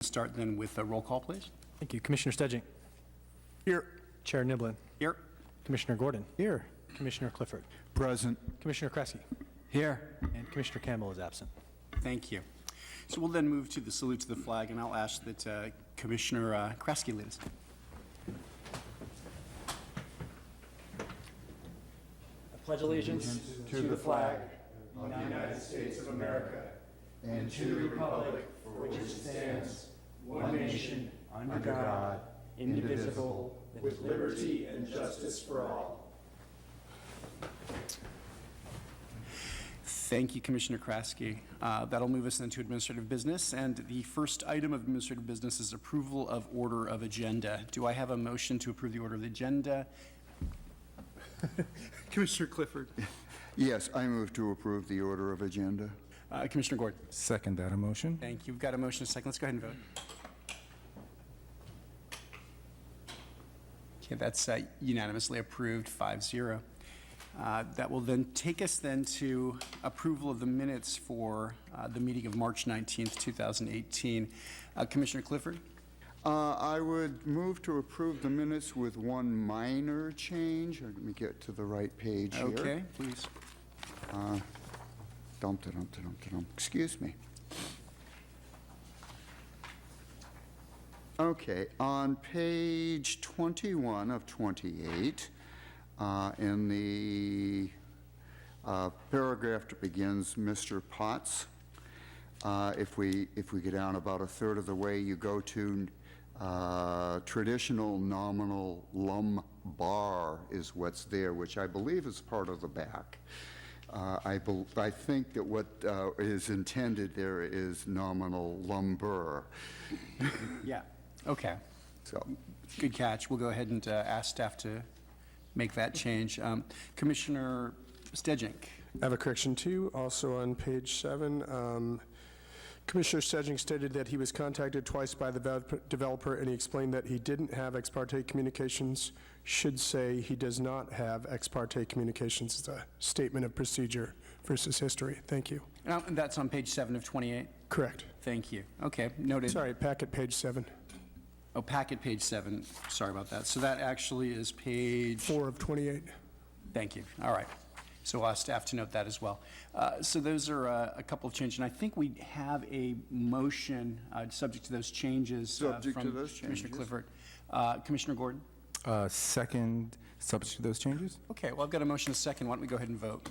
Start then with a roll call, please. Thank you. Commissioner Stedging. Here. Chair Niblin. Here. Commissioner Gordon. Here. Commissioner Clifford. Present. Commissioner Kresge. Here. And Commissioner Campbell is absent. Thank you. So we'll then move to the salute to the flag, and I'll ask that Commissioner Kresge lead us. I pledge allegiance to the flag of the United States of America and to the republic for which it stands, one nation, under God, indivisible, with liberty and justice for all. Thank you, Commissioner Kresge. That'll move us then to administrative business, and the first item of administrative business is approval of order of agenda. Do I have a motion to approve the order of the agenda? Commissioner Clifford. Yes, I move to approve the order of agenda. Commissioner Gordon. Second that motion. Thank you. We've got a motion and a second. Let's go ahead and vote. Okay, that's unanimously approved, 5-0. That will then take us then to approval of the minutes for the meeting of March 19th, 2018. Commissioner Clifford? I would move to approve the minutes with one minor change. Let me get to the right page here. Okay, please. Excuse me. Okay, on page 21 of 28, in the paragraph that begins, Mr. Potts, if we get down about a third of the way, you go to traditional nominal lumbar is what's there, which I believe is part of the back. I think that what is intended there is nominal lumbar. Yeah, okay. So, Good catch. We'll go ahead and ask staff to make that change. Commissioner Stedging. I have a correction too, also on page 7. Commissioner Stedging stated that he was contacted twice by the developer, and he explained that he didn't have ex parte communications. Should say he does not have ex parte communications. It's a statement of procedure versus history. Thank you. And that's on page 7 of 28? Correct. Thank you. Okay, noted. Sorry, packet page 7. Oh, packet page 7. Sorry about that. So that actually is page 4 of 28. Thank you. All right. So I'll ask staff to note that as well. So those are a couple of changes, and I think we have a motion subject to those changes. Subject from to those Commissioner changes. Clifford. Commissioner Gordon? Second, subject to those changes. Okay, well, I've got a motion and a second. Why don't we go ahead and vote?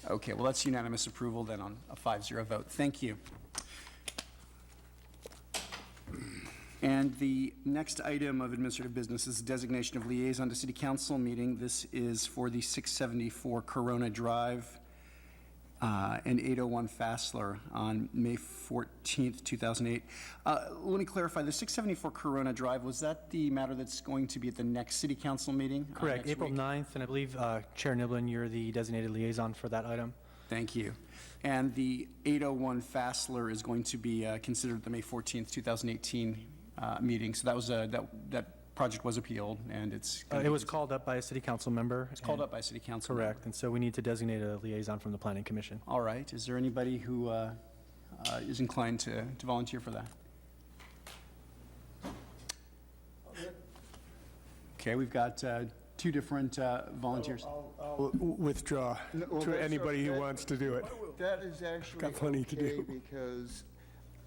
Okay, well, that's unanimous approval then on a 5-0 vote. Thank you. And the next item of administrative business is designation of liaison to City Council meeting. This is for the 674 Corona Drive and 801 Fassler on May 14th, 2008. Let me clarify, the 674 Corona Drive, was that the matter that's going to be at the next City Council meeting? Correct. Next April week? 9th, and I believe Chair Niblin, you're the designated liaison for that item. Thank you. And the 801 Fassler is going to be considered at the May 14th, 2018 meeting. So that was that project was appealed, and It was called up by a City Council member. It's called up by City Council. Correct. And so we need to designate a liaison from the Planning Commission. All right. Is there anybody who is inclined to volunteer for that? Okay, we've got two different volunteers. I'll withdraw to anybody who wants to do it. that is actually Got plenty to okay do. because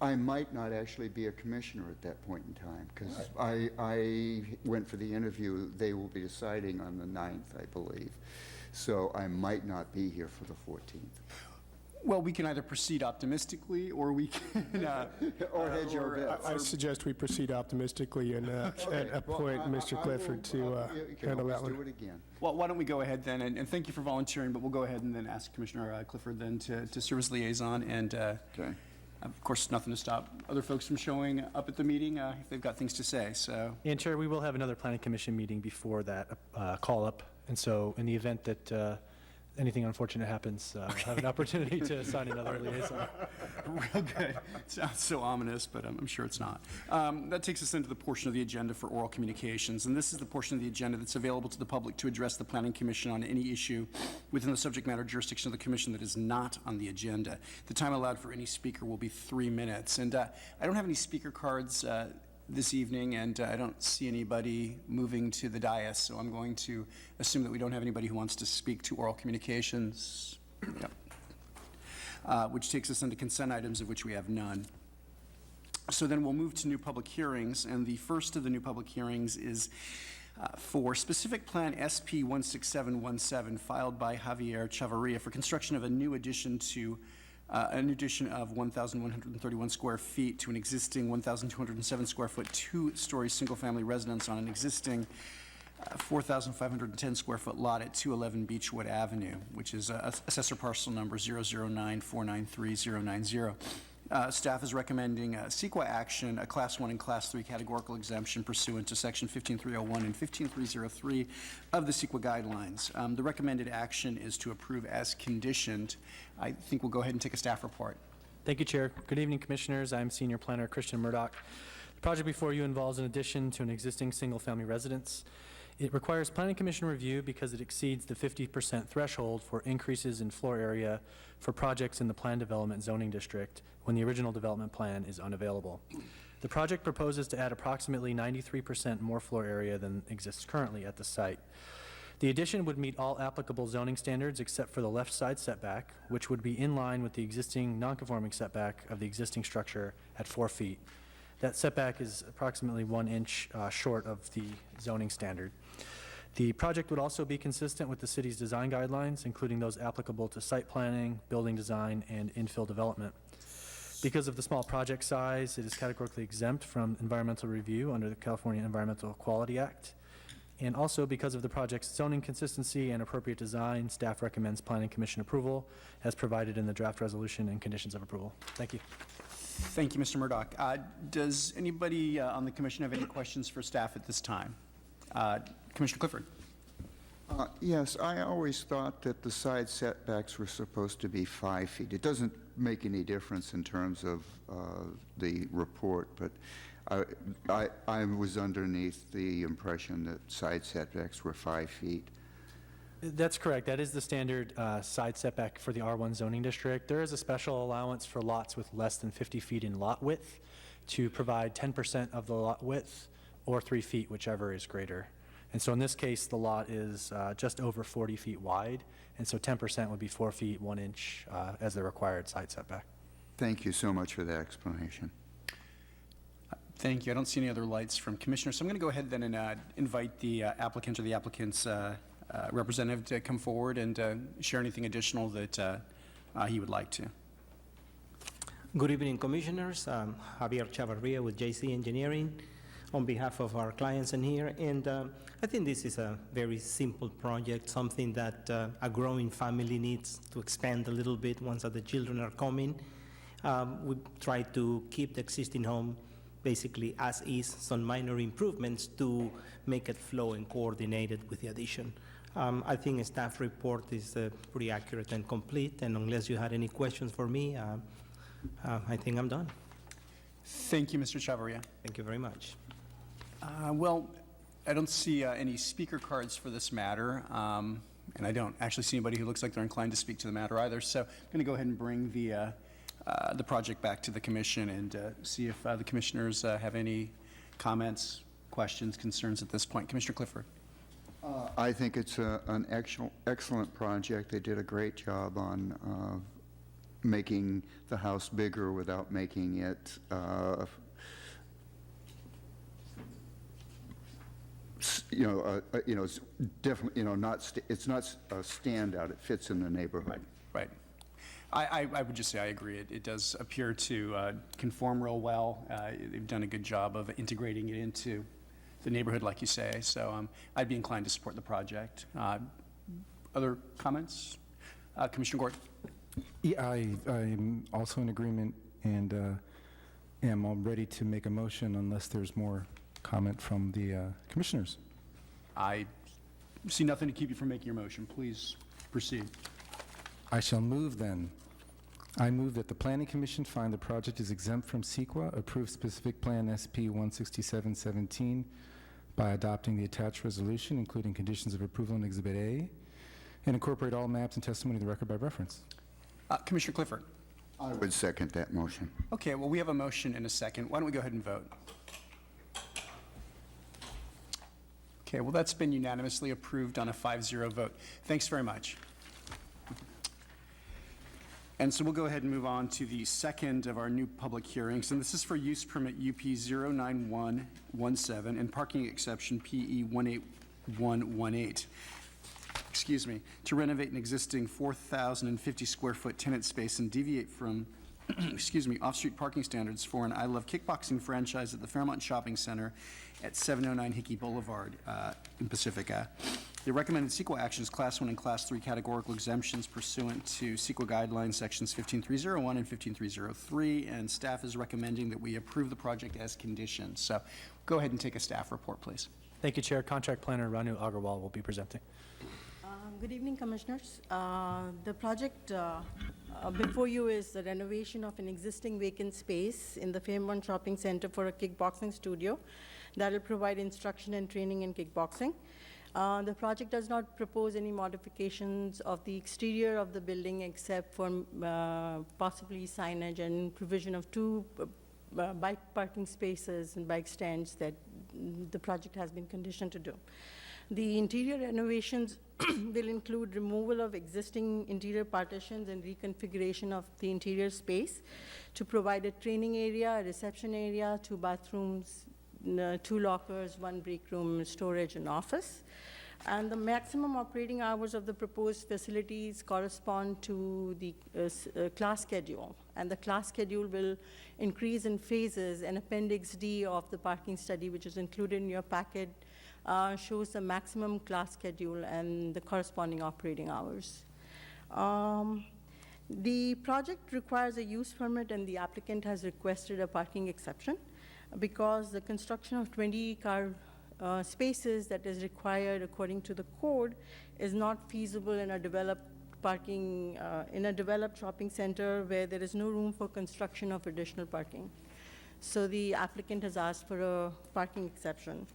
I might not actually be a commissioner at that point in time, because I went for the interview. They will be deciding on the 9th, I believe. So I might not be here for the 14th. Well, we can either proceed optimistically, or we can... Or hedge your bets. I suggest we proceed optimistically and appoint Mr. Clifford to You can handle that always do one. it again. Well, why don't we go ahead then, and thank you for volunteering, but we'll go ahead and then ask Commissioner Clifford then to serve as liaison, and Okay. of course, nothing to stop other folks from showing up at the meeting if they've got things to say, so... And Chair, we will have another Planning Commission meeting before that call-up. And so in the event that anything unfortunate happens, have an opportunity to assign another liaison. Real good. It sounds so ominous, but I'm sure it's not. That takes us into the portion of the agenda for oral communications, and this is the portion of the agenda that's available to the public to address the Planning Commission on any issue within the subject matter jurisdiction of the commission that is not on the agenda. The time allowed for any speaker will be 3 minutes, and I don't have any speaker cards this evening, and I don't see anybody moving to the dais, so I'm going to assume that we don't have anybody who wants to speak to oral communications. Yep. Which takes us into consent items, of which we have none. So then we'll move to new public hearings, and the first of the new public hearings is for specific plan SP 16717, filed by Javier Chavarria for construction of a new addition to an addition of 1,131 square feet to an existing 1,207 square foot, two-story single-family residence on an existing 4,510 square foot lot at 211 Beechwood Avenue, which is assessor parcel number 009493090. Staff is recommending CEQA action, a Class 1 and Class 3 categorical exemption pursuant to Section 15301 and 15303 of the CEQA guidelines. The recommended action is to approve as conditioned. I think we'll go ahead and take a staff report. Thank you, Chair. Good evening, Commissioners. I'm Senior Planner Christian Murdoch. The project before you involves an addition to an existing single-family residence. It requires Planning Commission review because it exceeds the 50% threshold for increases in floor area for projects in the planned development zoning district when the original development plan is unavailable. The project proposes to add approximately 93% more floor area than exists currently at the site. The addition would meet all applicable zoning standards except for the left side setback, which would be in line with the existing non-conforming setback of the existing structure at 4 feet. That setback is approximately 1 inch short of the zoning standard. The project would also be consistent with the city's design guidelines, including those applicable to site planning, building design, and infill development. Because of the small project size, it is categorically exempt from environmental review under the California Environmental Quality Act. And also because of the project's zoning consistency and appropriate design, staff recommends Planning Commission approval as provided in the draft resolution and conditions of approval. Thank you. Thank you, Mr. Murdoch. Does anybody on the commission have any questions for staff at this time? Commissioner Clifford. Yes, I always thought that the side setbacks were supposed to be 5 feet. It doesn't make any difference in terms of the report, but I was underneath the impression that side setbacks were 5 feet. That's correct. That is the standard side setback for the R1 zoning district. There is a special allowance for lots with less than 50 feet in lot width to provide 10% of the lot width or 3 feet, whichever is greater. And so in this case, the lot is just over 40 feet wide, and so 10% would be 4 feet, 1 inch as the required side setback. Thank you so much for that explanation. Thank you. I don't see any other lights from commissioners, so I'm going to go ahead then and invite the applicant or the applicant's representative to come forward and share anything additional that he would like to. Good evening, Commissioners. I'm Javier Chavarria with JC Engineering on behalf of our clients in here. And I think this is a very simple project, something that a growing family needs to expand a little bit once the children are coming. We try to keep the existing home basically as is, some minor improvements to make it flow and coordinated with the addition. I think a staff report is pretty accurate and complete, and unless you had any questions for me, I think I'm done. Thank you, Mr. Chavarria. Thank you very much. Well, I don't see any speaker cards for this matter, and I don't actually see anybody who looks like they're inclined to speak to the matter either. So I'm going to go ahead and bring the project back to the commission and see if the commissioners have any comments, questions, concerns at this point. Commissioner Clifford. I think it's an excellent project. They did a great job on making the house bigger without making it it's definitely, it's not a standout. It fits in the neighborhood. Right. I would just say I agree. It does appear to conform real well. They've done a good job of integrating it into the neighborhood, like you say. So I'd be inclined to support the project. Other comments? Commissioner Gordon. Yeah, I'm also in agreement and am all ready to make a motion unless there's more comment from the commissioners. I see nothing to keep you from making your motion. Please Proceed. I shall move then. I move that the Planning Commission find the project is exempt from CEQA, approve specific plan SP 16717 by adopting the attached resolution, including conditions of approval in Exhibit A, and incorporate all maps and testimony in the record by reference. Commissioner Clifford. I would second that motion. Okay, well, we have a motion and a second. Why don't we go ahead and vote? Okay, well, that's been unanimously approved on a 5-0 vote. Thanks very much. And so we'll go ahead and move on to the second of our new public hearings, and this is for use permit UP 09117 and parking exception PE 18118. Excuse me, to renovate an existing 4,050 square foot tenant space and deviate from, excuse me, off-street parking standards for an I Love Kickboxing franchise at the Fairmont Shopping Center at 709 Hickey Boulevard in Pacifica. The recommended CEQA action is Class 1 and Class 3 categorical exemptions pursuant to CEQA guidelines sections 15301 and 15303, and staff is recommending that we approve the project as conditioned. So go ahead and take a staff report, please. Thank you, Chair. Contract Planner Ranu Agarwal will be presenting. Good evening, Commissioners. The project before you is the renovation of an existing vacant space in the Fairmont Shopping Center for a kickboxing studio that will provide instruction and training in kickboxing. The project does not propose any modifications of the exterior of the building except for possibly signage and provision of 2 bike parking spaces and bike stands that the project has been conditioned to do. The interior renovations will include removal of existing interior partitions and reconfiguration of the interior space to provide a training area, a reception area, 2 bathrooms, 2 lockers, 1 break room, storage, and office. And the maximum operating hours of the proposed facilities correspond to the class schedule. And the class schedule will increase in phases. And Appendix D of the parking study, which is included in your packet, shows the maximum class schedule and the corresponding operating hours. The project requires a use permit, and the applicant has requested a parking exception because the construction of 20 car spaces that is required according to the code is not feasible in a developed shopping center where there is no room for construction of additional parking. So the applicant has asked for a parking exception.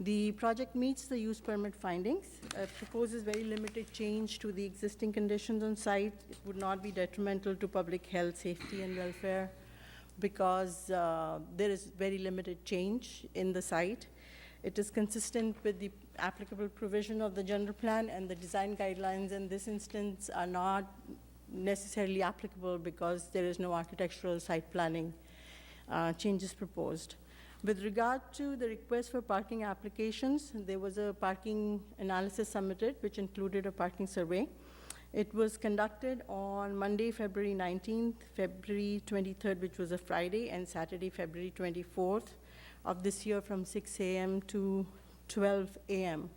The project meets the use permit findings. It proposes very limited change to the existing conditions on site. It would not be detrimental to public health, safety, and welfare because there is very limited change in the site. It is consistent with the applicable provision of the general plan, and the design guidelines in this instance are not necessarily applicable because there is no architectural site planning changes proposed. With regard to the request for parking applications, there was a parking analysis submitted, which included a parking survey. It was conducted on Monday, February 19th, February 23rd, which was a Friday, and Saturday, February 24th of this year from 6 a.m. to 12 a.m.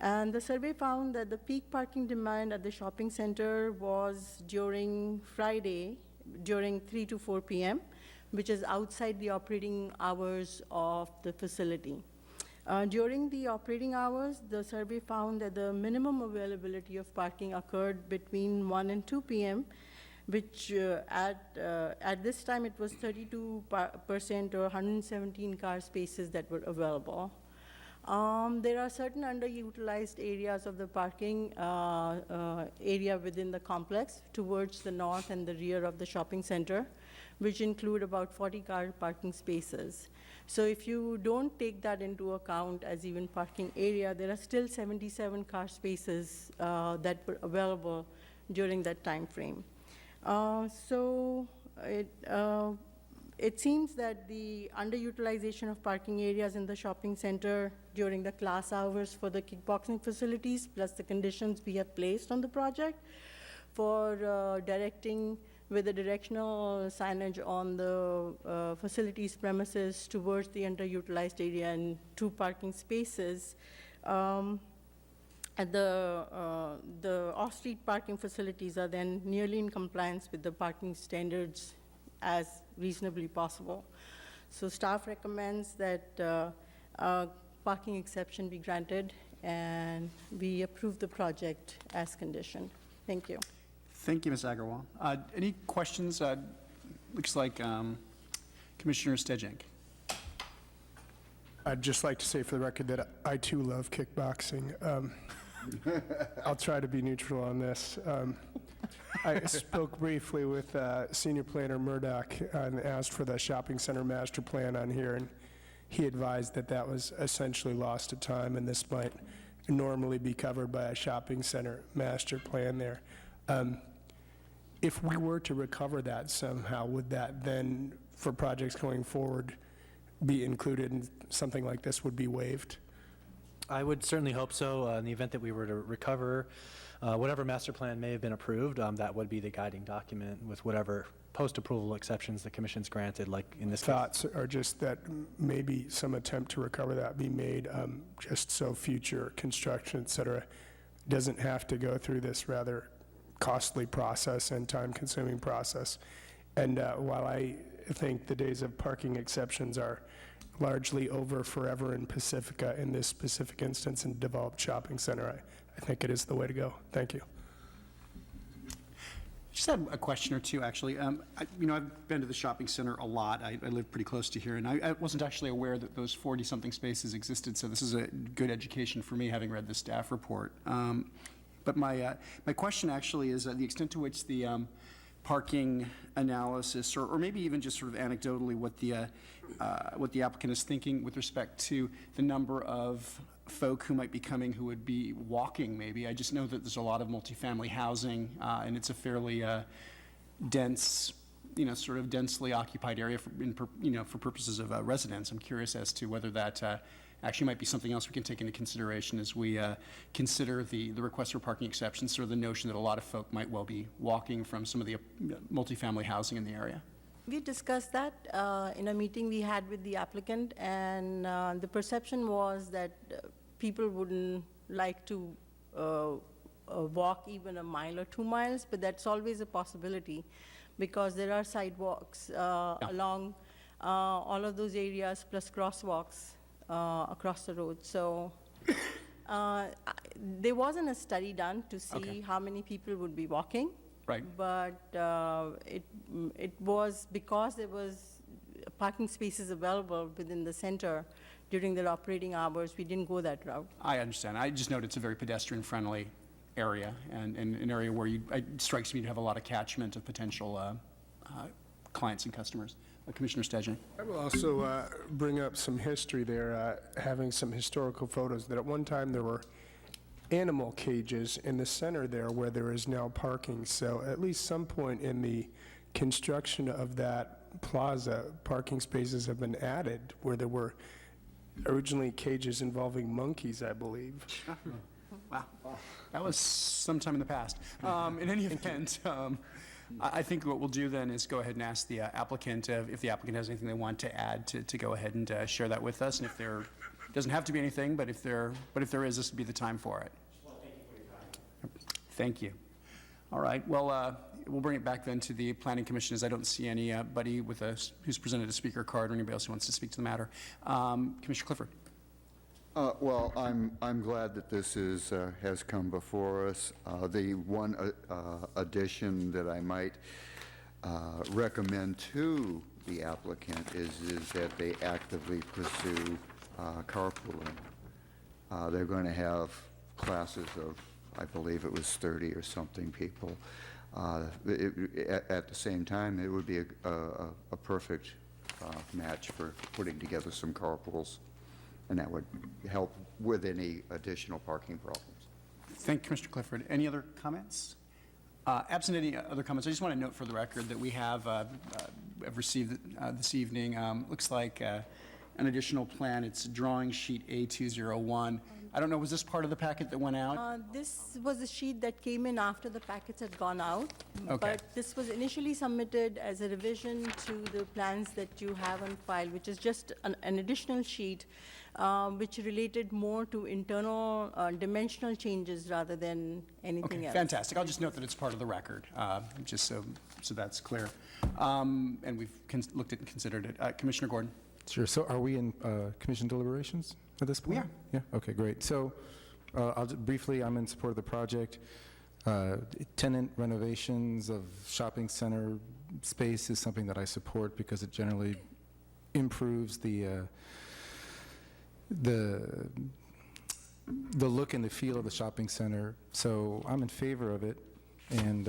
And the survey found that the peak parking demand at the shopping center was during Friday, during 3 to 4 p.m., which is outside the operating hours of the facility. During the operating hours, the survey found that the minimum availability of parking occurred between 1 and 2 p.m., which at this time it was 32% or 117 car spaces that were available. There are certain underutilized areas of the parking area within the complex towards the north and the rear of the shopping center, which include about 40 car parking spaces. So if you don't take that into account as even parking area, there are still 77 car spaces that were available during that time frame. So it seems that the underutilization of parking areas in the shopping center during the class hours for the kickboxing facilities, plus the conditions we have placed on the project for directing with a directional signage on the facilities premises towards the underutilized area and 2 parking spaces. And the off-street parking facilities are then nearly in compliance with the parking standards as reasonably possible. So staff recommends that parking exception be granted and we approve the project as conditioned. Thank you. Thank you, Ms. Agarwal. Any questions? Looks like Commissioner Stejink. I'd just like to say for the record that I too love kickboxing. I'll try to be neutral on this. I spoke briefly with Senior Planner Murdoch and asked for the shopping center master plan on here, and he advised that that was essentially lost to time, and this might normally be covered by a shopping center master plan there. If we were to recover that somehow, would that then, for projects going forward, be included and something like this would be waived? I would certainly hope so. In the event that we were to recover whatever master plan may have been approved, that would be the guiding document with whatever post-approval exceptions the commission's granted, like in this case. Thoughts are just that maybe some attempt to recover that be made, just so future construction, et cetera, doesn't have to go through this rather costly process and time-consuming process. And while I think the days of parking exceptions are largely over forever in Pacifica, in this specific instance in developed shopping center, I think it is the way to go. Thank you. Just had a question or two, actually. I've been to the shopping center a lot. I live pretty close to here, and I wasn't actually aware that those 40-something spaces existed, so this is a good education for me, having read the staff report. But my question actually is the extent to which the parking analysis, or maybe even just sort of anecdotally what the applicant is thinking with respect to the number of folk who might be coming who would be walking, maybe. I just know that there's a lot of multifamily housing, and it's a fairly dense, sort of densely occupied area for purposes of residence. I'm curious as to whether that actually might be something else we can take into consideration as we consider the request for parking exceptions, sort of the notion that a lot of folk might well be walking from some of the multifamily housing in the area. We discussed that in a meeting we had with the applicant, and the perception was that people wouldn't like to walk even a mile or 2 miles, but that's always a possibility because there are sidewalks along all of those areas, plus crosswalks across the road. So there wasn't a study done to see how many people would be walking. Right. But it was because there was parking spaces available within the center during their operating hours, we didn't go that route. I understand. I just note it's a very pedestrian-friendly area, and an area where it strikes me to have a lot of catchment of potential clients and customers. Commissioner Stejnik. I will also bring up some history there, having some historical photos that at one time there were animal cages in the center there where there is now parking. So at least some point in the construction of that plaza, parking spaces have been added where there were originally cages involving monkeys, I believe. Wow. That was sometime in the past. In any event, I think what we'll do then is go ahead and ask the applicant if the applicant has anything they want to add to go ahead and share that with us. And if there doesn't have to be anything, but if there is, this would be the time for it. Well, thank you for your time. Thank you. All right. Well, we'll bring it back then to the Planning Commission, as I don't see anybody with who's presented a speaker card or anybody else who wants to speak to the matter. Commissioner Clifford. Well, I'm glad that this has come before us. The one addition that I might recommend to the applicant is that they actively pursue carpooling. They're going to have classes of, I believe it was 30 or something people. At the same time, it would be a perfect match for putting together some carpools. And that would help with any additional parking problems. Thank you, Commissioner Clifford. Any other comments? Absent any other comments, I just want to note for the record that we have received this evening, looks like an additional plan. It's drawing sheet A201. I don't know, was this part of the packet that went out? This was a sheet that came in after the packets had gone out. Okay. But this was initially submitted as a revision to the plans that you have on file, which is just an additional sheet which related more to internal dimensional changes rather than anything else. Fantastic. I'll just note that it's part of the record, just so that's clear. And we've looked at and considered it. Commissioner Gordon. Sure. So are we in commission deliberations at this point? We are. Yeah? Okay, great. So Briefly, I'm in support of the project. Tenant renovations of shopping center space is something that I support because it generally improves the look and the feel of the shopping center. So I'm in favor of it, and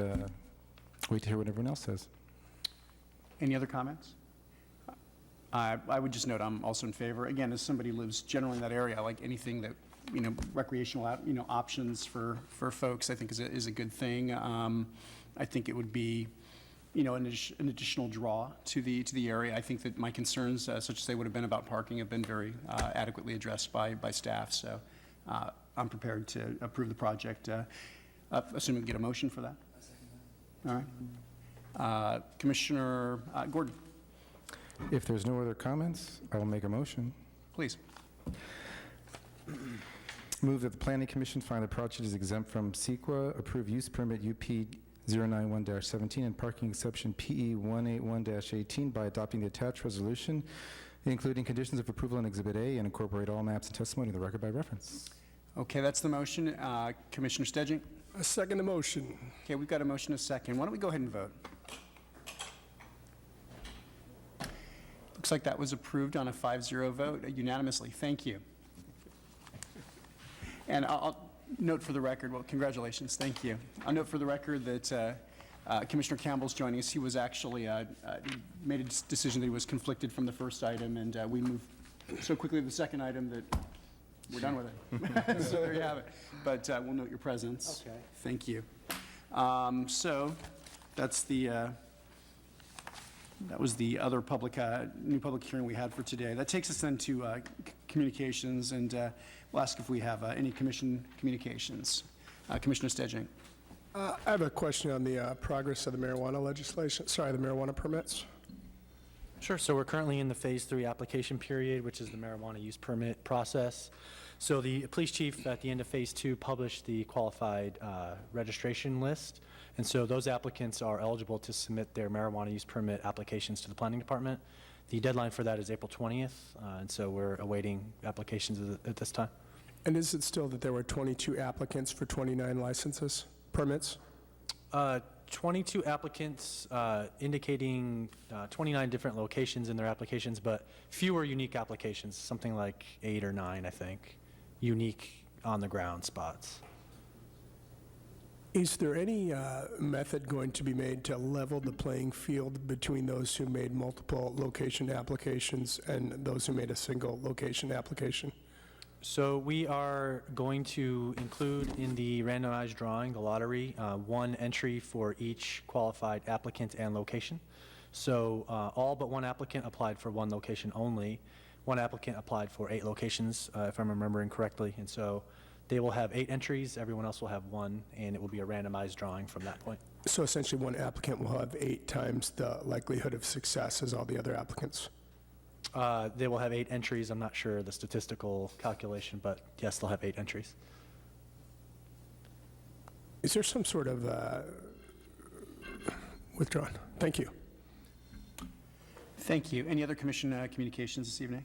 wait to hear what everyone else says. Any other comments? I would just note I'm also in favor. Again, as somebody who lives generally in that area, I like anything that, recreational, options for folks, I think is a good thing. I think it would be, an additional draw to the area. I think that my concerns, such as they would have been about parking, have been very adequately addressed by staff. So I'm prepared to approve the project. Assuming we get a motion for that. All right. Commissioner Gordon, If there's no other comments, I will make a motion. please. Move that the Planning Commission find the project is exempt from CEQA, approve use permit UP 091-17 and parking exception PE 181-18 by adopting the attached resolution, including conditions of approval in Exhibit A, and incorporate all maps and testimony in the record by reference. Okay, that's the motion. Commissioner Stedging? I second the motion. Okay, we've got a motion and a second. Why don't we go ahead and vote? Looks like that was approved on a 5-0 vote unanimously. Thank you. And I'll note for the record, well, congratulations, thank you. I'll note for the record that Commissioner Campbell's joining us. He was actually, made a decision that he was conflicted from the first item, and we moved so quickly to the second item that we're done with it. So there you have it. But we'll note your presence. Okay. Thank you. So that's that was the other new public hearing we had for today. That takes us then to communications, and we'll ask if we have any commission communications. Commissioner Stedging. I have a question on the progress of the marijuana legislation, the marijuana permits. Sure. So we're currently in the Phase 3 application period, which is the marijuana use permit process. So the police chief at the end of Phase 2 published the qualified registration list. And so those applicants are eligible to submit their marijuana use permit applications to the planning department. The deadline for that is April 20th, and so we're awaiting applications at this time. And is it still that there were 22 applicants for 29 licenses, permits? 22 applicants indicating 29 different locations in their applications, but fewer unique applications, something like 8 or 9, I think, unique on-the-ground spots. Is there any method going to be made to level the playing field between those who made multiple location applications and those who made a single location application? So we are going to include in the randomized drawing, the lottery, one entry for each qualified applicant and location. So all but one applicant applied for one location only. One applicant applied for 8 locations, if I'm remembering correctly. And so they will have 8 entries, everyone else will have 1, and it will be a randomized drawing from that point. So essentially, one applicant will have 8 times the likelihood of success as all the other applicants? They will have 8 entries. I'm not sure the statistical calculation, but yes, they'll have 8 entries. Is there some sort of withdrawn? Thank you. Thank you. Any other commission communications this evening?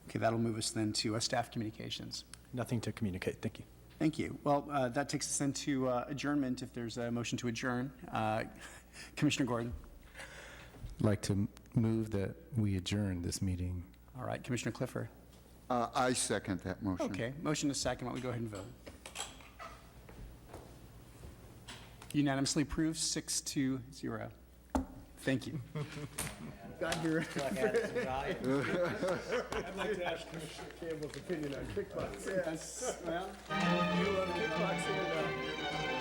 Okay, that'll move us then to staff communications. Nothing to communicate. Thank you. Thank you. Well, that takes us into adjournment, if there's a motion to adjourn. Commissioner Gordon. I'd like to move that we adjourn this meeting. All right, Commissioner Clifford. I second that motion. Okay, motion is second. Why don't we go ahead and vote? Unanimously approved, 6-0. Thank you. God, you're... I'd like to ask Commissioner Campbell's opinion on kickboxing. Yes, well... You love kickboxing or not?